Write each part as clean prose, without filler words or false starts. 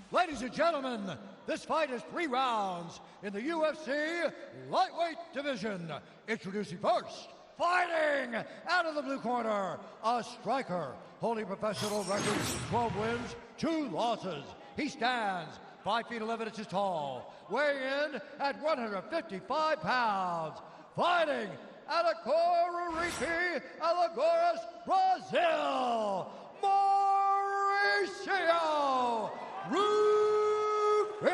Ladies and gentlemen, this fight is 3 rounds in the UFC lightweight division. Introducing first, fighting out of the blue corner, a striker holding professional records, 12 wins, 2 losses. He stands 5 feet 11 inches tall, weighing in at 155 pounds. Fighting out of Coruripe, Alagoas, Brazil, Mauricio Rufy.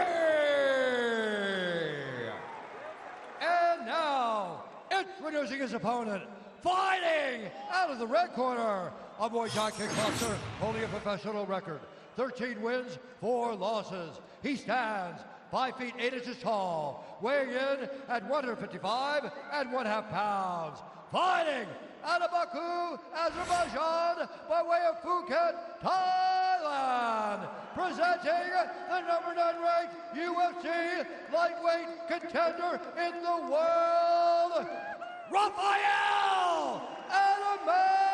And now, introducing his opponent, fighting out of the red corner, a Muay Thai kickboxer holding a professional record, 13 wins, 4 losses. He stands 5 feet 8 inches tall, weighing in at 155 and 1/2 pounds. Fighting out of Baku, Azerbaijan, by way of Phuket, Thailand, presenting the number 9 ranked UFC lightweight contender in the world, Rafael Adaman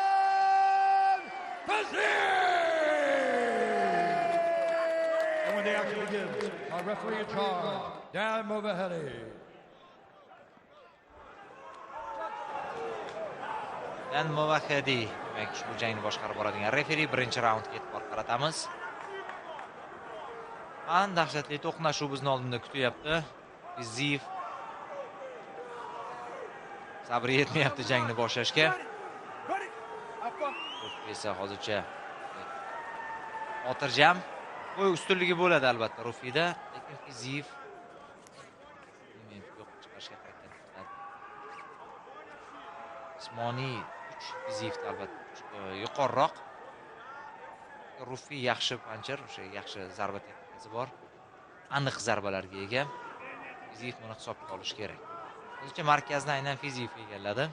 Fiziev! And when the action begins, our referee in charge, Dan Movahedi. Dan Movahedi, demak ushbu jangni boshqarib boradigan referi, birinchi raundga e'tibor qaratamiz. Dahshatli to'qnashuv bizni oldinda kutyapti. Fiziev sabri yetmayapti jangni boshlashga. Esa hozircha xotirjam. Bo'y ustunligi bo'ladi albatta Rufida, lekin Fiziev yo'q chiqarishga harakat qiladi. Jismoniy kuch Fizievda albatta yuqoriroq. Rufi yaxshi pancher, o'sha yaxshi zarba texnikasi bor. Aniq zarbalarga ega. Fiziev buni hisobga olish kerak. Hozircha markazni aynan Fiziev egalladi.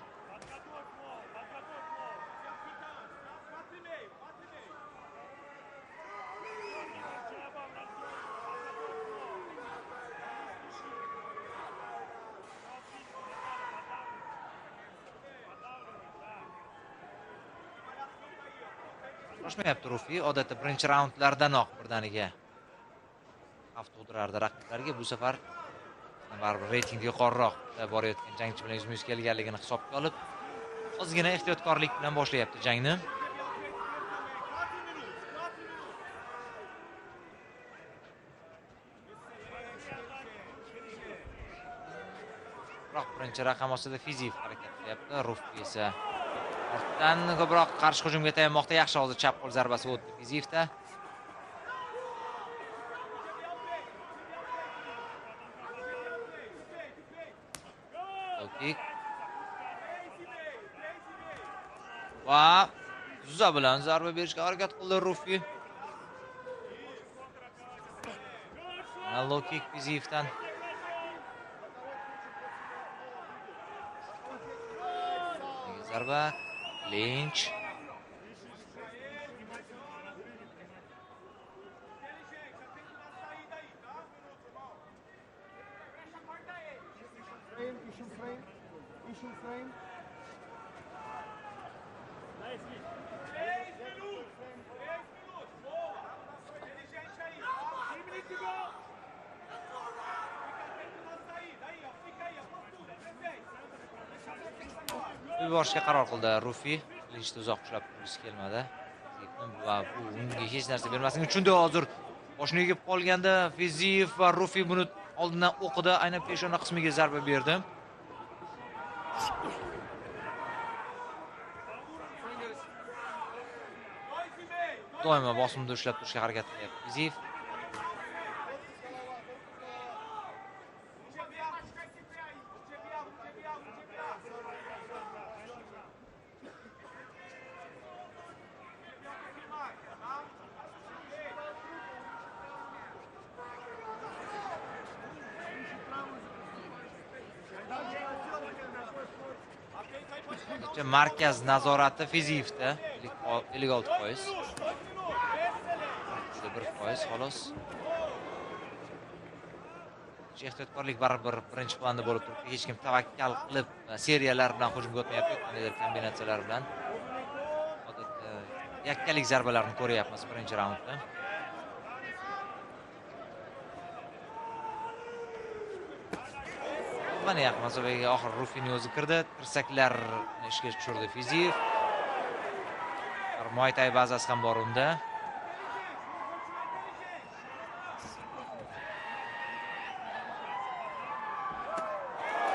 Shoshmayapti Rufi, odatda birinchi raundlardanoq birdaniga xavf tug'dirardi raqiblarga. Bu safar baribir reytingda yuqoriroq borayotgan jangchi bilan yuzma-yuz kelganligini hisobga olib, ozgina ehtiyotkorlik bilan boshlayapti jangni. Biroq birinchi raqam ostida Fiziev harakat qilyapti. Rufi esa ortdan ko'proq qarshi hujumga tayinmoqda. Yaxshi hozir chap qo'l zarbasi o'tdi Fizievda. Okey. Va Zuza bilan zarba berishga harakat qildi Rufi. Low kick Fizievdan. Zarba Lynch. Yuborishga qaror qildi Rufi. Lynchda uzoq ushlab turgisi kelmadi. Va bu unga hech narsa bermasligini tushundi. Hozir boshini egib qolganda Fiziev va Rufi buni oldindan o'qidi. Aynan peshona qismiga zarba berdi. Doimo bosimda ushlab turishga harakat qilyapti Fiziev. Markaz nazorati Fizievda 56%. 1% xolos. Ehtiyotkorlik baribir birinchi planda bo'lib turibdi. Hech kim tavakkal qilib seriyalar bilan hujumga o'tmayapti, qandaydir kombinatsiyalar bilan. Odatda yakkalik zarbalarni ko'ryapmiz birinchi raundda. mana yaqin masofaga oxir Rufining o'zi kirdi. Tirsaklarni ishga tushirdi Fiziyev. Muay Thai bazasi ham bor unda.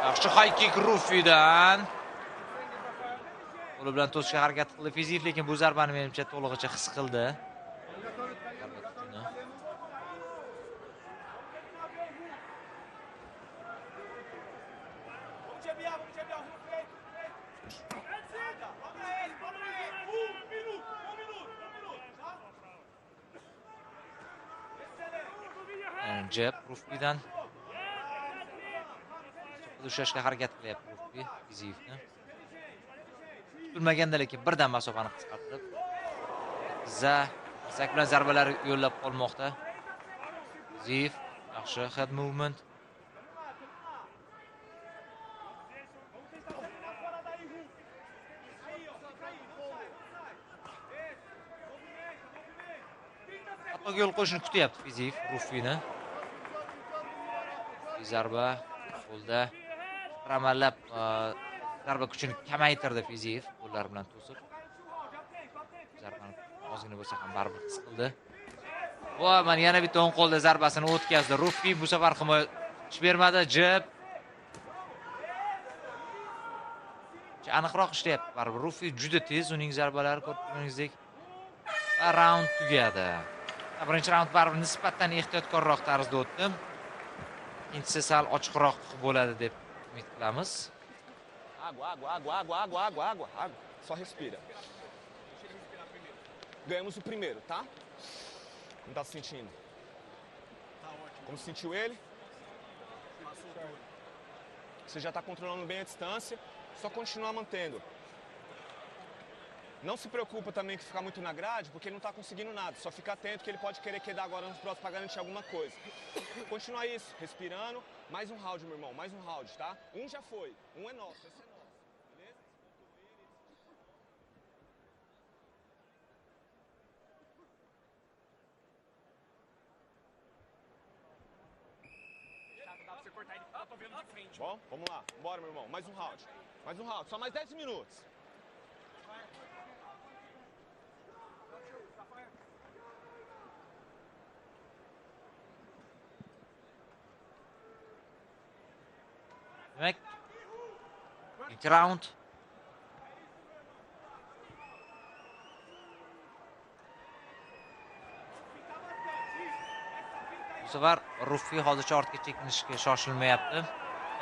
Yaxshi high kick Rufidan. Qo'li bilan to'sishga harakat qildi Fiziyev, lekin bu zarbani menimcha to'lig'icha his qildi. Jeb Rufidan. Ushashga harakat qilyapti Rufi Fiziyevni. Tutilmaganda lekin birdan masofani qisqartirib sak bilan zarbalar yo'llab qolmoqda. Fiziyev yaxshi head movement. Hatto yo'l qo'yishni kutyapti Fiziyev Rufini. Zarba qo'lda ramallab zarba kuchini kamaytirdi Fiziyev qo'llar bilan to'sib. Zarbani ozgina bo'lsa ham baribir his qildi. Va mana yana bitta o'ng qo'lda zarbasini o'tkazdi. Rufi bu safar himoya ish bermadi. Jeb. Aniqroq ishlayapti baribir. Rufi juda tez, uning zarbalari ko'rganingizdek. Va raund tugadi. Birinchi raund baribir nisbatan ehtiyotkorroq tarzda o'tdi. Ikkinchisi sal ochiqroq bo'ladi deb umid qilamiz. Água. Só respira. Ganhamos o primeiro, tá? Como tá se sentindo? Como sentiu ele? Você já tá controlando bem a distância, só continuar mantendo. Não se preocupa também que ficar muito na grade, porque ele não tá conseguindo nada. Só fica atento que ele pode querer quedar agora nos próximos para garantir alguma coisa. Continuar isso, respirando. Mais um round, meu irmão, mais um round, tá? Um já foi, um é nosso, esse é nosso. Beleza? Dá pra você cortar ele, eu tô vendo de frente. Bom, vamos lá, bora, meu irmão, mais um round. Mais um round, só mais 10 minutos. Demek ilk round bu safar Rufi hozircha ortga chekinishga shoshilmayapti.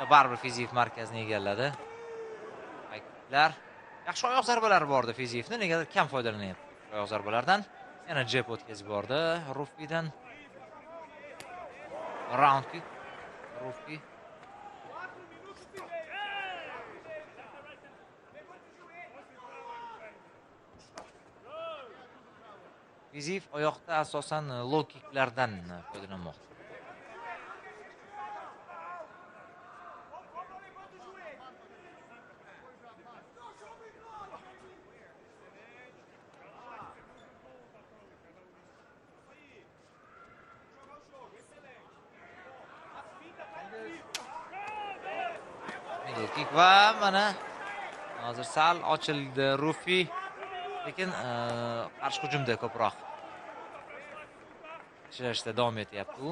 Baribir Fiziyev markazni egalladi. Hayklar yaxshi oyoq zarbalari bordi Fiziyevni, negadir kam foydalanyapti oyoq zarbalaridan. Yana jeb o'tkazib bordi Rufidan. Round kick Rufi. Fiziyev oyoqda asosan low kicklardan foydalanmoqda. Middle kick va mana hozir sal ochildi Rufi. Lekin qarshi hujumda ko'proq ishlashda davom etyapti u.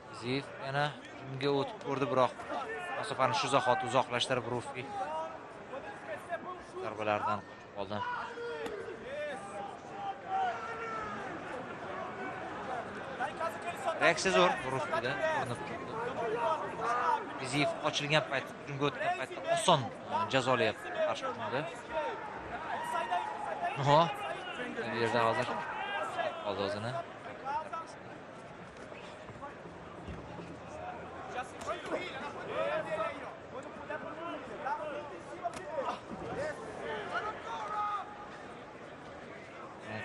Fiziyev yana hujumga o'tib ko'rdi, biroq masofani shu zahoti uzoqlashtirib Rufi zarbalardan qochib qoldi. Reaksiya zo'r Rufida ko'rinib turibdi. Fiziyev ochilgan payt, hujumga o'tgan paytda oson jazolayapti qarshi hujumda. Oho, bu yerda hozir qoldi o'zini.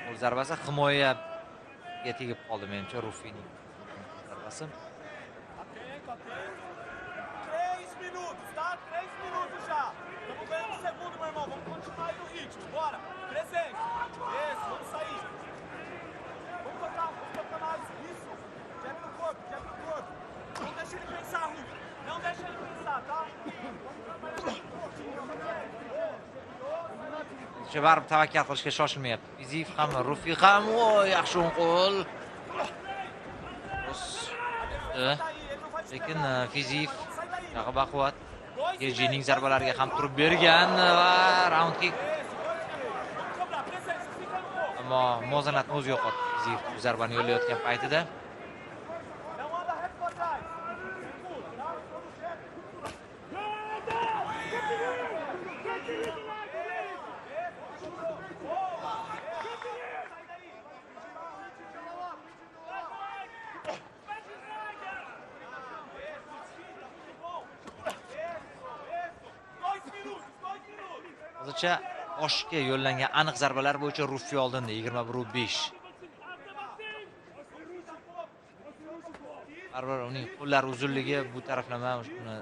Qo'l zarbasi himoyaga tegib qoldi menimcha Rufining zarbasi. 3 minutos, tá? 3 minutos já. Estamos ganhando o segundo, meu irmão. Vamos continuar aí no ritmo. Bora. Presente. Isso, vamos sair. Vamos tocar mais. Isso. Jab no corpo. Não deixa ele pensar, Ruf. Não deixa ele pensar, tá? O'sha baribir tavakkal qilishga shoshilmayapti. Fiziyev ham, Rufi ham, voy, yaxshi o'ng qo'l. Lekin Fiziyev jag'i baquvvat. Gejining zarbalariga ham turib bergan va round kick. Ammo muvozanatni o'zi yo'qotdi Fiziyev bu zarbani yo'llayotgan paytida. Hozircha boshga yo'llangan aniq zarbalar bo'yicha Rufi oldinda 21-5. Baribir uning qo'llari uzunligi bu taraflama uni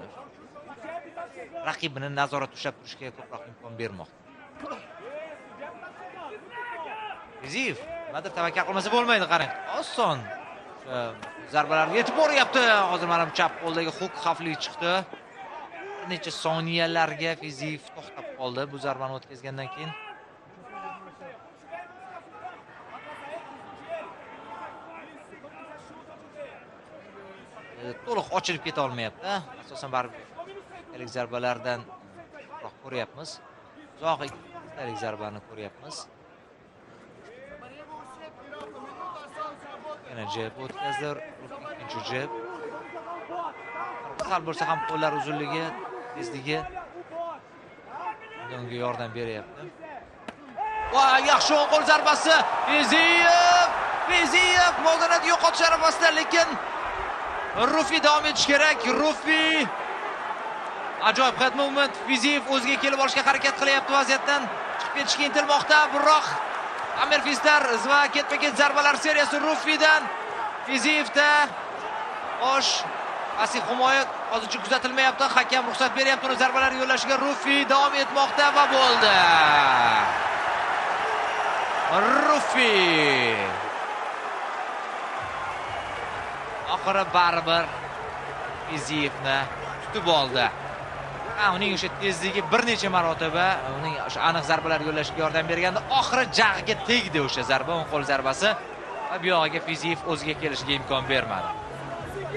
raqibini nazorat ushlab turishga ko'proq imkon bermoqda. Fiziyev nimadir tavakkal qilmasa bo'lmaydi, qarang. Oson zarbalarga yetib boryapti. Hozir mana bu chap qo'ldagi huk xavfli chiqdi. Bir necha soniyalarga Fiziyev to'xtab qoldi bu zarbani o'tkazgandan keyin. To'liq ochilib keta olmayapti. Asosan baribir ikkitalik zarbalardan ko'proq ko'ryapmiz. Uzoq ikkitalik zarbani ko'ryapmiz. Yana jeb o'tkazdi, ikkinchi jeb. Sal bo'lsa ham qo'llar uzunligi, tezligi unga yordam beryapti. Va yaxshi o'ng qo'l zarbasi. Fiziyev muvozanatni yo'qotish arafasida, lekin Rufi davom etish kerak. Rufi ajoyib head movement. Fiziyev o'ziga kelib olishga harakat qilyapti, vaziyatdan chiqib ketishga intilmoqda, biroq Amir Fistar va ketma-ket zarbalar seriyasi Rufidan. Fiziyevda bosh asli himoya hozircha kuzatilmayapti. Hakam ruxsat beryapti uni zarbalar yo'llashiga. Rufi davom etmoqda va bo'ldi. Rufi oxiri baribir Fiziyevni tutib oldi. Uning o'sha tezligi bir necha marotaba uning o'sha aniq zarbalar yo'llashiga yordam berganda, oxiri jag'iga tegdi o'sha zarba, o'ng qo'l zarbasi va bu yog'iga Fiziyev o'ziga kelishiga imkon bermadi.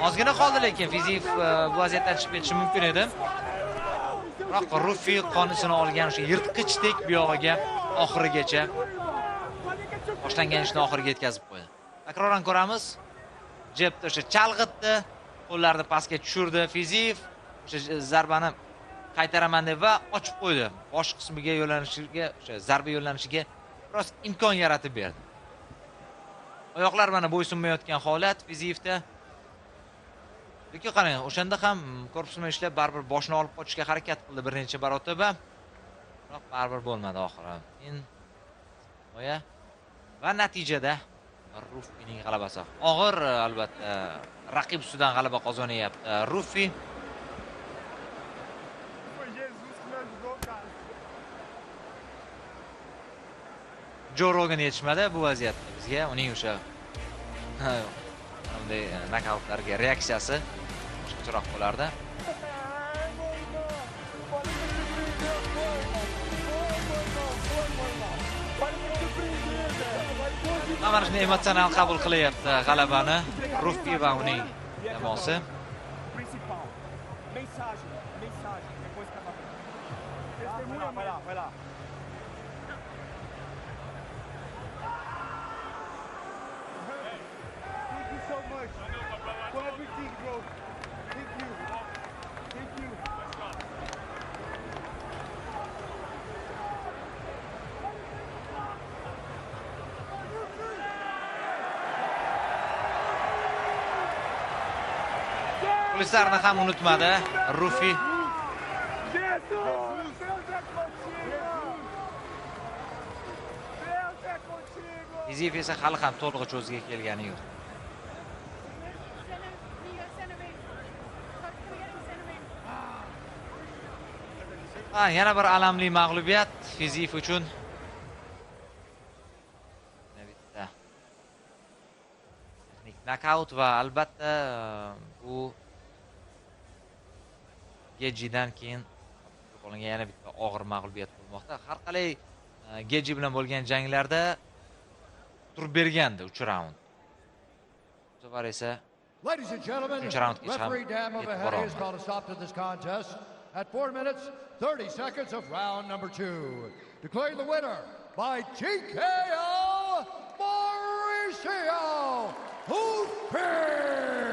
Ozgina qoldi, lekin Fiziyev bu vaziyatdan chiqib ketishi mumkin edi. Biroq Rufi qonisini olgan o'sha yirtqichdek bu yog'iga oxirigacha boshlangan ishni oxiriga yetkazib qo'ydi. Takroran ko'ramiz. Jebni o'sha chalg'itdi, qo'llarini pastga tushirdi Fiziyev. O'sha zarbani qaytaraman deb va ochib qo'ydi. Bosh qismiga yo'llanishiga, o'sha zarba yo'llanishiga biroz imkon yaratib berdi. Oyoqlar mana bo'ysunmayotgan holat Fiziyevda. Lekin qarang, o'shanda ham korpusma ishlab baribir boshni olib qochishga harakat qildi bir necha marotaba. Biroq baribir bo'lmadi oxiri. Keyin va natijada Rufining g'alabasi. Og'ir albatta raqib ustidan g'alaba qozonyapti Rufi. Joe Rogan yetishmadi bu vaziyatda bizga. Uning o'sha bunday nokautlarga reaksiyasi boshqacharoq bo'lardi. Mana shunday emotsional qabul qilyapti g'alabani Rufi va uning jamoasi. Muxlislarni ham unutmadi Rufi. Fiziyev esa hali ham to'lig'icha o'ziga kelgani yo'q. Yana bir alamli mag'lubiyat Fiziyev uchun. Knockout va albatta bu Gejidan keyin qo'llangan yana bitta og'ir mag'lubiyat bo'lmoqda. Har qalay Geji bilan bo'lgan janglarda turib bergandi 3 raund. Bu safar esa Ladies and gentlemen, Üçüncü round geçelim. referee Dan Yetib Mulcahy borolmadi. has called a stop to this contest at 4 minutes, 30 seconds of round number 2. Declaring the winner by TKO, Mauricio Hooper.